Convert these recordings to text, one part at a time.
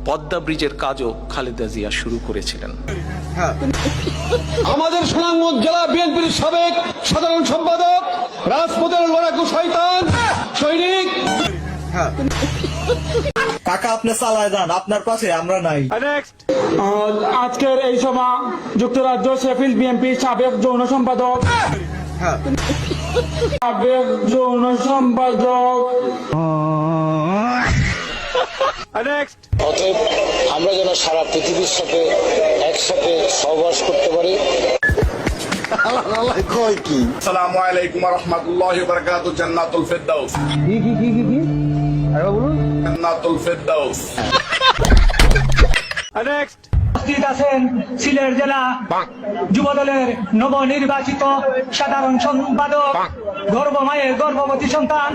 পদ্মা ব্রিজের কাজও খালেদা জিয়া শুরু করেছিলেন। আমাদের সুনামগঞ্জ জেলা বিএনপির সাবেক সাধারণ সম্পাদক, রাজপথের লড়াকু শয়তান সৈনিক। কাকা আপনি চালায় যান, আপনার পাশে আমরা নাই। আজকের এই সভা যুক্তরাজ্য শেফিল্ড বিএনপি সাবেক যৌন সম্পাদক অতএব আমরা যেন সারা পৃথিবীর সাথে একসাথে সহবাস করতে পারি। আসসালামু আলাইকুম ওয়া রাহমাতুল্লাহি ওয়া বারাকাতুহু। জান্নাতুল ফেরদাউস। জান্নাতুল ফেরদাউস। উপস্থিত আছেন সিলেট জেলা যুবদলের নবনির্বাচিত সাধারণ সম্পাদক, গর্ভমায়ের গর্ভবতী সন্তান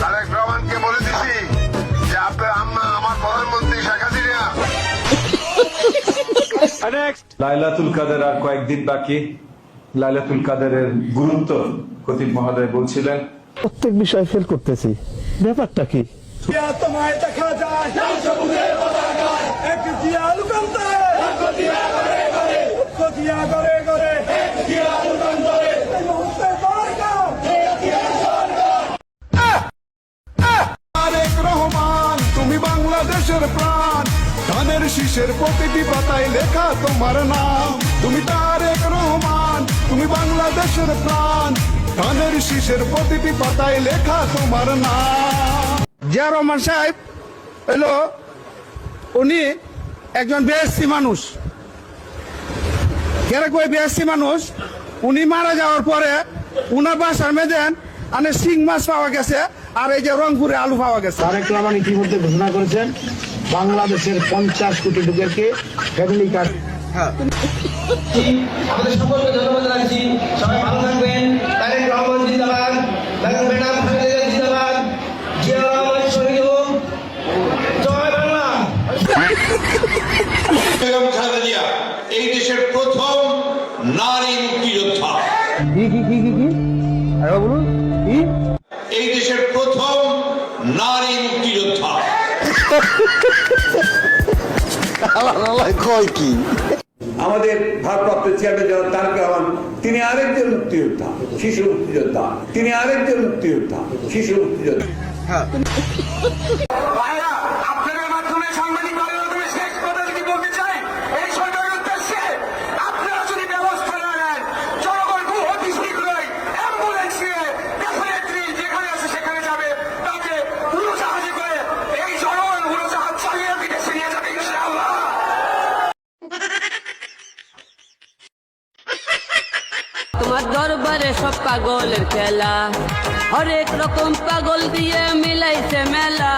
তারেক রহমানকে বলে দিছি যে আপনার আম্মা আমার প্রধানমন্ত্রী শেখ হাসিনা। লাইলাতুল কাদের আর কয়েকদিন বাকি। লাইলাতুল কাদেরের গুরুত্ব খতিব মহোদয় বলছিলেন। প্রত্যেক বিষয়ে ফেল করতেছি, ব্যাপারটা কি? তোমায় দেখা যায় সবুজের পতাকায়, এক জিয়া লুকান্তে জিয়া করে করে, জিয়া করে করে, জিয়া লুকান্তে এই মুহূর্তে সরকার তারেক রহমান, তুমি বাংলাদেশের প্রাণ, ধানের শীষের প্রতিটি পাতায় লেখা তোমার নাম। তুমি তারেক রহমান, তুমি বাংলাদেশের প্রাণ, ধানের শীষের প্রতিটি পাতায় লেখা তোমার নাম। জিয়া রহমান সাহেব হলো, উনি একজন বিএসসি মানুষ। কেরকম বিএসসি মানুষ, উনি মারা যাওয়ার পরে উনার বাসার মেদেন আনে শিং মাছ পাওয়া গেছে, আর এই যে রংপুরে আলু পাওয়া গেছে। তারেক রহমান ইতিমধ্যে ঘোষণা করেছেন বাংলাদেশের 50 কোটি লোকেরকে ফ্যামিলি কার্ড। আমাদের সকলকে ধন্যবাদ জানাচ্ছি। সবাই ভালো থাকবেন। তারেক রহমান জিন্দাবাদ, ম্যাডাম খালেদা জিন্দাবাদ, জিয়া রহমান শহীদ হোক, জয় বাংলা। বেগম খালেদা জিয়া এই দেশের প্রথম নারী মুক্তিযোদ্ধা। এই দেশের প্রথম নারী মুক্তিযোদ্ধা। আমাদের ভারপ্রাপ্ত চেয়ারম্যান জনাব তারেক রহমান, তিনি আরেকজন মুক্তিযোদ্ধা, শিশু মুক্তিযোদ্ধা। তিনি আরেকজন মুক্তিযোদ্ধা, শিশু মুক্তিযোদ্ধা। আপনাদের মাধ্যমে সাংবাদিক মাধ্যমে শেষ কথা যদি বলতে চাই, এই সরকারের উদ্দেশ্যে আপনারা যদি ব্যবস্থা না নেন, জনগণ খুব অতি শীঘ্রই অ্যাম্বুলেন্স নিয়ে দেশনেত্রী যেখানে আছে সেখানে যাবে, তাকে উড়োজাহাজে করে এই জনগণ উড়োজাহাজ চালিয়ে বিদেশে নিয়ে যাবে ইনশাআল্লাহ। তোমার দরবারে সব পাগলের খেলা, হরেক রকম পাগল দিয়ে মিলাইছে মেলা।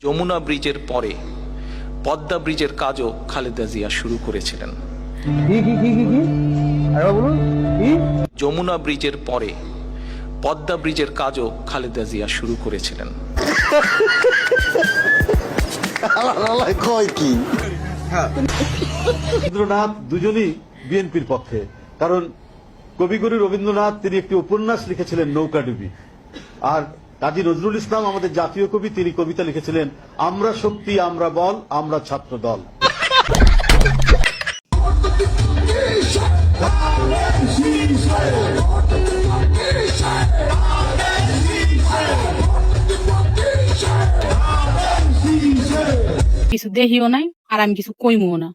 যমুনা ব্রিজের পরে পদ্মা ব্রিজের কাজও খালেদা জিয়া শুরু করেছিলেন। যমুনা ব্রিজের পরে পদ্মা ব্রিজের কাজও খালেদা জিয়া শুরু করেছিলেন। রবীন্দ্রনাথ দুজনই বিএনপির পক্ষে, কারণ কবিগুরু রবীন্দ্রনাথ তিনি একটি উপন্যাস লিখেছিলেন নৌকাডুবি, আর কাজী নজরুল ইসলাম আমাদের জাতীয় কবি, তিনি কবিতা লিখেছিলেন আমরা শক্তি, আমরা বল, আমরা ছাত্র দল। কিছু দেখিও নাই আর আমি কিছু কইমও না।